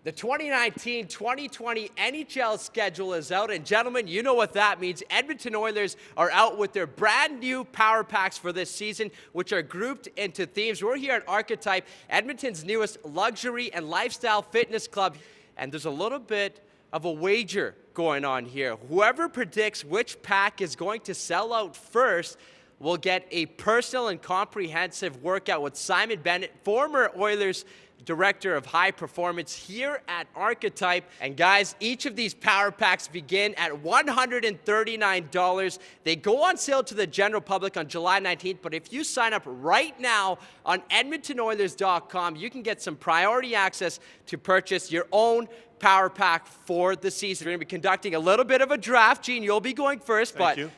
The 2019-2020 NHL schedule is out, and gentlemen, you know what that means. Edmonton Oilers are out with their brand new power packs for this season, which are grouped into themes. We're here at Archetype, Edmonton's newest luxury and lifestyle fitness club, and there's a little bit of a wager going on here. Whoever predicts which pack is going to sell out first will get a personal and comprehensive workout with Simon Bennett, former Oilers Director of High Performance here at Archetype. And guys, each of these power packs begin at $139. They go on sale to the general public on July 19th, but if you sign up right now on EdmontonOilers.com, you can get some priority access to purchase your own power pack for the season. We're going to be conducting a little bit of a draft. Gene, you'll be going first, Thank you.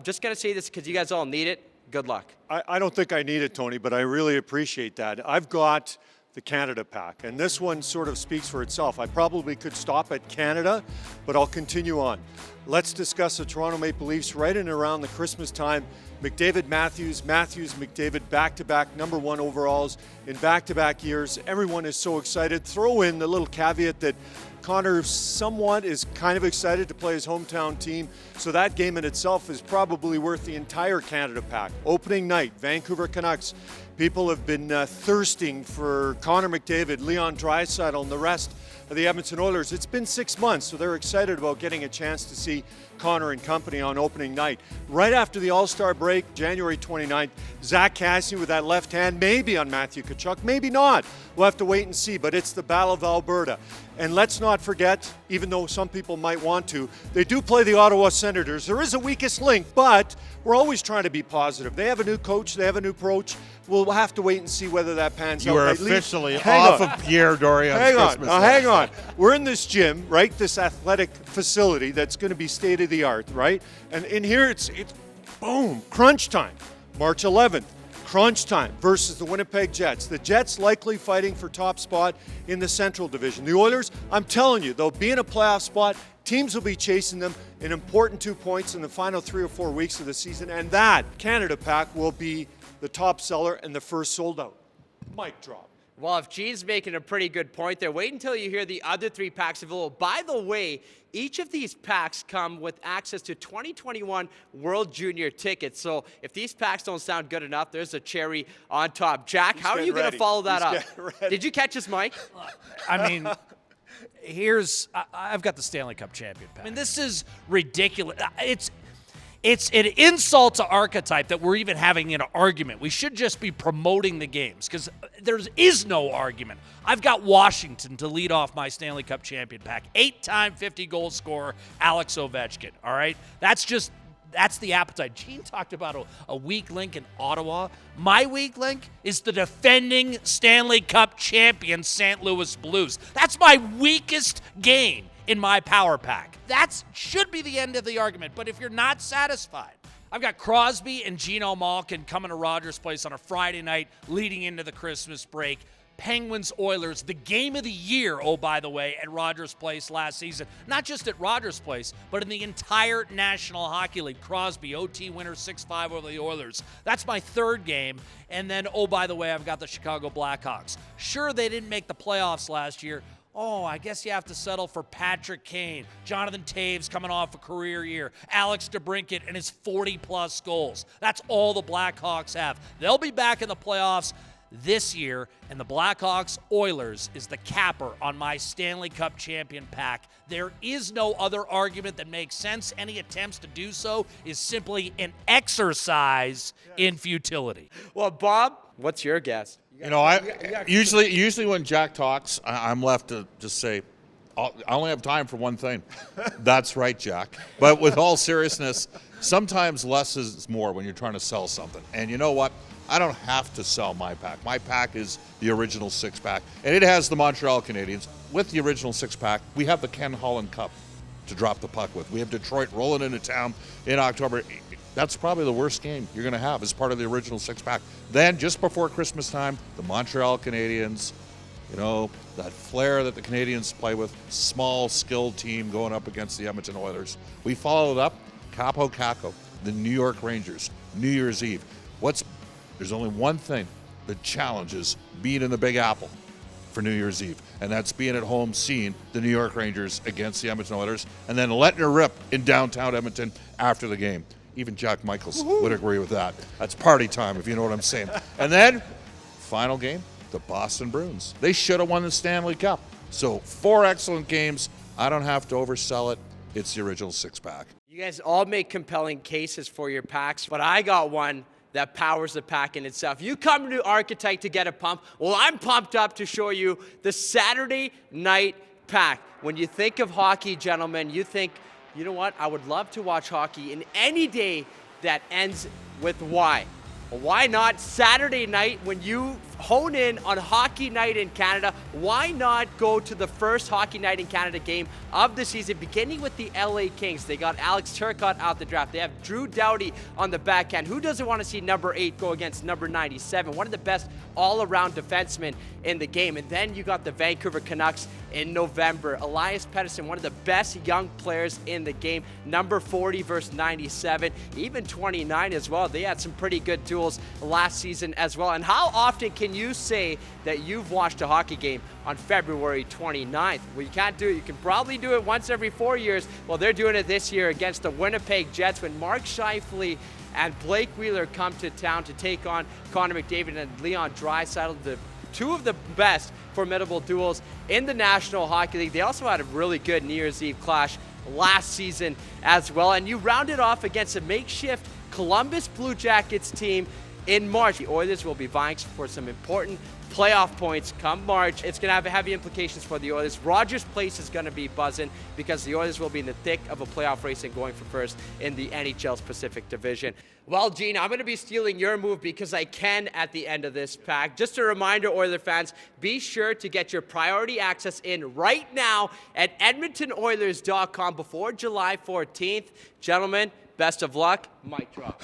Just going to say this because you guys all need it. Good luck. I don't think I need it, Tony, but I really appreciate that. I've got the Canada pack, and this one sort of speaks for itself. I probably could stop at Canada, but I'll continue on. Let's discuss the Toronto Maple Leafs right in and around the Christmas time. McDavid, Matthews, McDavid, back-to-back #1 overalls in back-to-back years. Everyone is so excited. Throw in the little caveat that Connor somewhat is kind of excited to play his hometown team, so that game in itself is probably worth the entire Canada pack. Opening night, Vancouver Canucks. People have been thirsting for Connor McDavid, Leon Draisaitl, and the rest of the Edmonton Oilers. It's been 6 months, so they're excited about getting a chance to see Connor and company on opening night. Right after the All-Star break, January 29th, Zach Cassidy with that left hand, maybe on Matthew Tkachuk, maybe not. We'll have to wait and see, but it's the Battle of Alberta. And let's not forget, even though some people might want to, they do play the Ottawa Senators. There is a weakest link, but we're always trying to be positive. They have a new coach, they have a new approach. We'll have to wait and see whether that pans out. You are officially off of Pierre Dorian's Christmas list. Hang on. We're in this gym, right? This athletic facility that's going to be state of the art, right? And in here, it's boom, crunch time. March 11th, crunch time versus the Winnipeg Jets. The Jets likely fighting for top spot in the Central Division. The Oilers, I'm telling you, they'll be in a playoff spot. Teams will be chasing them in important 2 points in the final 3 or 4 weeks of the season, and that Canada pack will be the top seller and the first sold out. Mic drop. Well, if Gene's making a pretty good point there, wait until you hear the other 3 packs available. By the way, each of these packs come with access to 2021 World Junior tickets. So if these packs don't sound good enough, there's a cherry on top. Jack, how are you going to follow that up? Did you catch his mic? I mean, I've got the Stanley Cup champion pack. I mean, this is ridiculous. It's an insult to Archetype that we're even having an argument. We should just be promoting the games because there is no argument. I've got Washington to lead off my Stanley Cup champion pack. 8-time 50-goal scorer, Alex Ovechkin, all right? That's the appetite. Gene talked about a weak link in Ottawa. My weak link is the defending Stanley Cup champion St. Louis Blues. That's my weakest game in my power pack. That should be the end of the argument. But if you're not satisfied, I've got Crosby and Geno Malkin coming to Rogers Place on a Friday night leading into the Christmas break. Penguins Oilers, the game of the year, oh, by the way, at Rogers Place last season. Not just at Rogers Place, but in the entire National Hockey League. Crosby, OT winner, 6-5 over the Oilers. That's my third game. And then, oh, by the way, I've got the Chicago Blackhawks. Sure, they didn't make the playoffs last year. Oh, I guess you have to settle for Patrick Kane, Jonathan Taves coming off a career year, Alex DeBrincat and his 40-plus goals. That's all the Blackhawks have. They'll be back in the playoffs this year, and the Blackhawks Oilers is the capper on my Stanley Cup champion pack. There is no other argument that makes sense. Any attempts to do so is simply an exercise in futility. Well, Bob, what's your guess? You know, usually when Jack talks, I'm left to just say, I only have time for one thing. That's right, Jack. But with all seriousness, sometimes less is more when you're trying to sell something. And you know what? I don't have to sell my pack. My pack is the original 6-pack, and it has the Montreal Canadiens. With the original 6-pack, we have the Ken Holland Cup to drop the puck with. We have Detroit rolling into town in October. That's probably the worst game you're going to have as part of the original 6-pack. Then, just before Christmas time, the Montreal Canadiens, you know, that flair that the Canadiens play with, small, skilled team going up against the Edmonton Oilers. We followed up Capo Caco, the New York Rangers, New Year's Eve. There's only one thing that challenges being in the Big Apple for New Year's Eve. and that's being at home seeing the New York Rangers against the Edmonton Oilers and then letting her rip in downtown Edmonton after the game. Even Jack Michaels would agree with that. That's party time, if you know what I'm saying. And then, final game, the Boston Bruins. They should have won the Stanley Cup. So 4 excellent games. I don't have to oversell it. It's the original six-pack. You guys all make compelling cases for your packs, but I got one that powers the pack in itself. You come to Archetype to get a pump. Well, I'm pumped up to show you the Saturday night pack. When you think of hockey, gentlemen, you think, you know what? I would love to watch hockey in any day that ends with Y. Well, why not Saturday night when you hone in on Hockey Night in Canada? Why not go to the first Hockey Night in Canada game of the season, beginning with the LA Kings? They got Alex Turcotte out the draft. They have Drew Doughty on the backhand. Who doesn't want to see number 8 go against number 97? One of the best all-around defensemen in the game. And then you got the Vancouver Canucks in November. Elias Pettersson, one of the best young players in the game. Number 40 versus 97, even 29 as well. They had some pretty good duels last season as well. And how often can you say that you've watched a hockey game on February 29th? Well, you can't do it. You can probably do it once every 4 years. Well, they're doing it this year against the Winnipeg Jets when Mark Scheifele and Blake Wheeler come to town to take on Connor McDavid and Leon Draisaitl, the two of the best formidable duels in the National Hockey League. They also had a really good New Year's Eve clash last season as well. And you rounded off against a makeshift Columbus Blue Jackets team in March. The Oilers will be vying for some important playoff points come March. It's going to have heavy implications for the Oilers. Rogers Place is going to be buzzing because the Oilers will be in the thick of a playoff race and going for first in the NHL's Pacific Division. Well, Gene, I'm going to be stealing your move because I can at the end of this pack. Just a reminder, Oiler fans, be sure to get your priority access in right now at EdmontonOilers.com before July 14th. Gentlemen, best of luck. Mic drop.